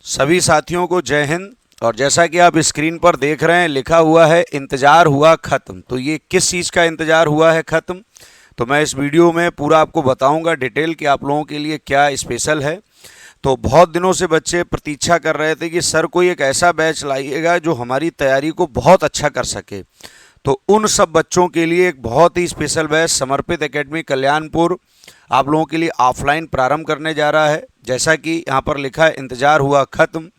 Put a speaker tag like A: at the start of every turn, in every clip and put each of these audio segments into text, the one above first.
A: सभी साथियों को जय हिंद। और जैसा कि आप स्क्रीन पर देख रहे हैं लिखा हुआ है इंतज़ार हुआ ख़त्म। तो ये किस चीज़ का इंतज़ार हुआ है ख़त्म, तो मैं इस वीडियो में पूरा आपको बताऊंगा डिटेल कि आप लोगों के लिए क्या स्पेशल है। तो बहुत दिनों से बच्चे प्रतीक्षा कर रहे थे कि सर कोई एक ऐसा बैच लाइएगा जो हमारी तैयारी को बहुत अच्छा कर सके। तो उन सब बच्चों के लिए एक बहुत ही स्पेशल बैच समर्पित एकेडमी कल्याणपुर आप लोगों के लिए ऑफलाइन प्रारंभ करने जा रहा है। जैसा कि यहाँ पर लिखा है इंतज़ार हुआ ख़त्म,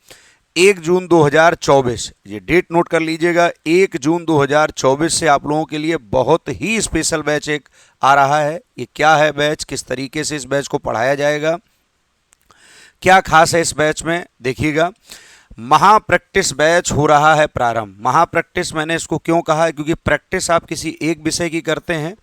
A: 1 जून 2024, ये डेट नोट कर लीजिएगा। 1 जून 2024 से आप लोगों के लिए बहुत ही स्पेशल बैच एक आ रहा है। ये क्या है बैच, किस तरीके से इस बैच को पढ़ाया जाएगा, क्या खास है इस बैच में, देखिएगा। महा प्रैक्टिस बैच हो रहा है प्रारंभ। महा प्रैक्टिस मैंने इसको क्यों कहा है, क्योंकि प्रैक्टिस आप किसी एक विषय की करते हैं,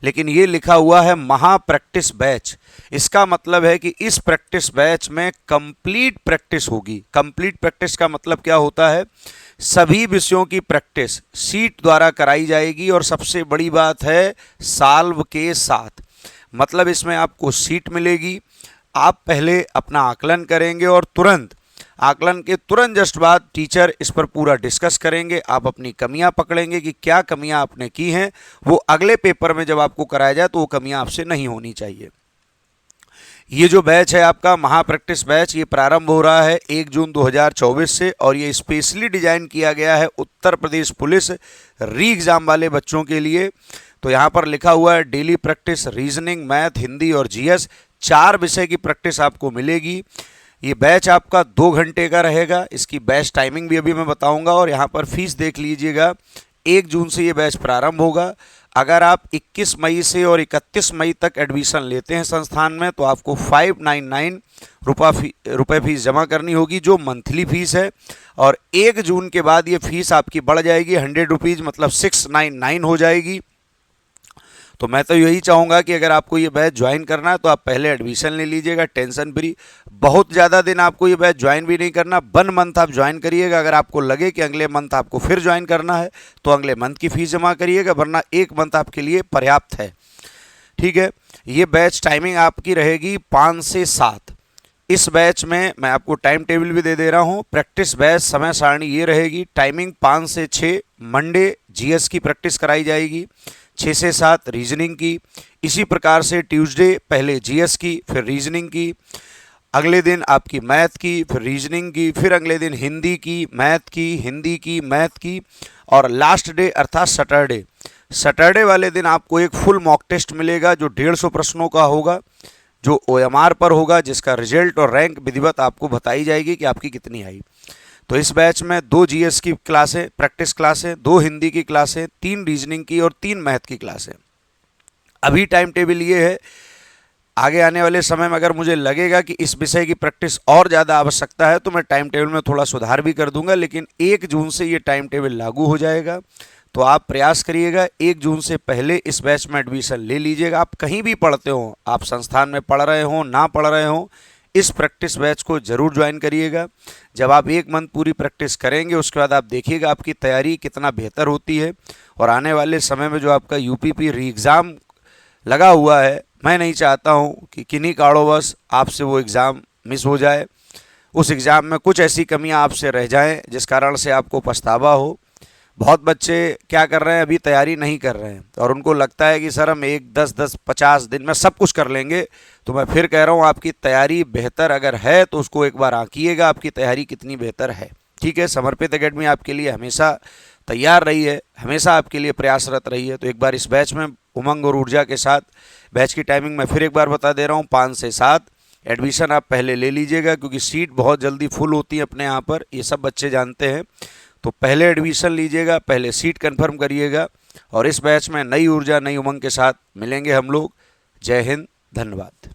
A: लेकिन ये लिखा हुआ है महा प्रैक्टिस बैच। इसका मतलब है कि इस प्रैक्टिस बैच में कंप्लीट प्रैक्टिस होगी। कंप्लीट प्रैक्टिस का मतलब क्या होता है, सभी विषयों की प्रैक्टिस सीट द्वारा कराई जाएगी। और सबसे बड़ी बात है सॉल्व के साथ, मतलब इसमें आपको सीट मिलेगी। आप पहले अपना आकलन करेंगे और तुरंत आकलन के तुरंत जस्ट बाद टीचर इस पर पूरा डिस्कस करेंगे। आप अपनी कमियां पकड़ेंगे कि क्या कमियां आपने की हैं, वो अगले पेपर में जब आपको कराया जाए तो वो कमियां आपसे नहीं होनी चाहिए। ये जो बैच है आपका महा प्रैक्टिस बैच, ये प्रारंभ हो रहा है 1 जून 2024 से। और ये स्पेशली डिजाइन किया गया है उत्तर प्रदेश पुलिस री एग्जाम वाले बच्चों के लिए। तो यहाँ पर लिखा हुआ है daily practice reasoning, math, Hindi और जीएस, 4 विषय की प्रैक्टिस आपको मिलेगी। ये बैच आपका 2 घंटे का रहेगा। इसकी बैच टाइमिंग भी अभी मैं बताऊंगा। और यहाँ पर फीस देख लीजिएगा, 1 जून से ये बैच प्रारंभ होगा। अगर आप 21 मई से और 31 मई तक एडमिशन लेते हैं संस्थान में तो आपको 599 रुपये फीस जमा करनी होगी, जो मंथली फीस है। और 1 जून के बाद ये फीस आपकी बढ़ जाएगी 100 रुपीज़, मतलब 699 हो जाएगी। तो मैं तो यही चाहूँगा कि अगर आपको ये बैच ज्वाइन करना है तो आप पहले एडमिशन ले लीजिएगा टेंशन फ्री। बहुत ज़्यादा दिन आपको ये बैच ज्वाइन भी नहीं करना, 1 मंथ आप ज्वाइन करिएगा। अगर आपको लगे कि अगले मंथ आपको फिर ज्वाइन करना है तो अगले मंथ की फ़ीस जमा करिएगा, वरना 1 मंथ आपके लिए पर्याप्त है। ठीक है, ये बैच टाइमिंग आपकी रहेगी 5 से 7। इस बैच में मैं आपको टाइम टेबल भी दे रहा हूँ। प्रैक्टिस बैच समय सारणी ये रहेगी, टाइमिंग 5 से 6, मंडे जीएस की प्रैक्टिस कराई जाएगी, 6 से 7 रीजनिंग की। इसी प्रकार से ट्यूसडे पहले जीएस की, फिर रीजनिंग की, अगले दिन आपकी मैथ की, फिर रीजनिंग की, फिर अगले दिन हिंदी की, मैथ की, हिंदी की, मैथ की। और लास्ट डे अर्थात सैटरडे वाले दिन आपको एक फुल मॉक टेस्ट मिलेगा जो 150 प्रश्नों का होगा, जो ओएमआर पर होगा, जिसका रिजल्ट और रैंक विधिवत आपको बताई जाएगी कि आपकी कितनी आई। तो इस बैच में 2 जीएस की क्लासें प्रैक्टिस क्लासें, 2 हिंदी की क्लासें, 3 रीजनिंग की और 3 मैथ की क्लासें। अभी टाइम टेबल ये है, आगे आने वाले समय में अगर मुझे लगेगा कि इस विषय की प्रैक्टिस और ज़्यादा आवश्यकता है तो मैं टाइम टेबल में थोड़ा सुधार भी कर दूंगा। लेकिन 1 जून से ये टाइम टेबल लागू हो जाएगा। तो आप प्रयास करिएगा 1 जून से पहले इस बैच में एडमिशन ले लीजिएगा। आप कहीं भी पढ़ते हो, आप संस्थान में पढ़ रहे हो ना पढ़ रहे हो, इस प्रैक्टिस बैच को ज़रूर ज्वाइन करिएगा। जब आप 1 मंथ पूरी प्रैक्टिस करेंगे उसके बाद आप देखिएगा आपकी तैयारी कितना बेहतर होती है। और आने वाले समय में जो आपका यूपीपी री एग्ज़ाम लगा हुआ है, मैं नहीं चाहता हूँ कि किन्हीं कारणवश आपसे वो एग्ज़ाम मिस हो जाए, उस एग्ज़ाम में कुछ ऐसी कमियाँ आपसे रह जाएँ जिस कारण से आपको पछतावा हो। बहुत बच्चे क्या कर रहे हैं, अभी तैयारी नहीं कर रहे हैं और उनको लगता है कि सर हम 10-50 दिन में सब कुछ कर लेंगे। तो मैं फिर कह रहा हूँ, आपकी तैयारी बेहतर अगर है तो उसको एक बार आंकिएगा, आपकी तैयारी कितनी बेहतर है। ठीक है, समर्पित एकेडमी आपके लिए हमेशा तैयार रही है, हमेशा आपके लिए प्रयासरत रही है। तो एक बार इस बैच में उमंग और ऊर्जा के साथ, बैच की टाइमिंग मैं फिर एक बार बता दे रहा हूँ, 5 से 7। एडमिशन आप पहले ले लीजिएगा क्योंकि सीट बहुत जल्दी फुल होती है अपने यहाँ पर, ये सब बच्चे जानते हैं। तो पहले एडमिशन लीजिएगा, पहले सीट कंफर्म करिएगा। और इस बैच में नई ऊर्जा नई उमंग के साथ मिलेंगे हम लोग। जय हिंद, धन्यवाद।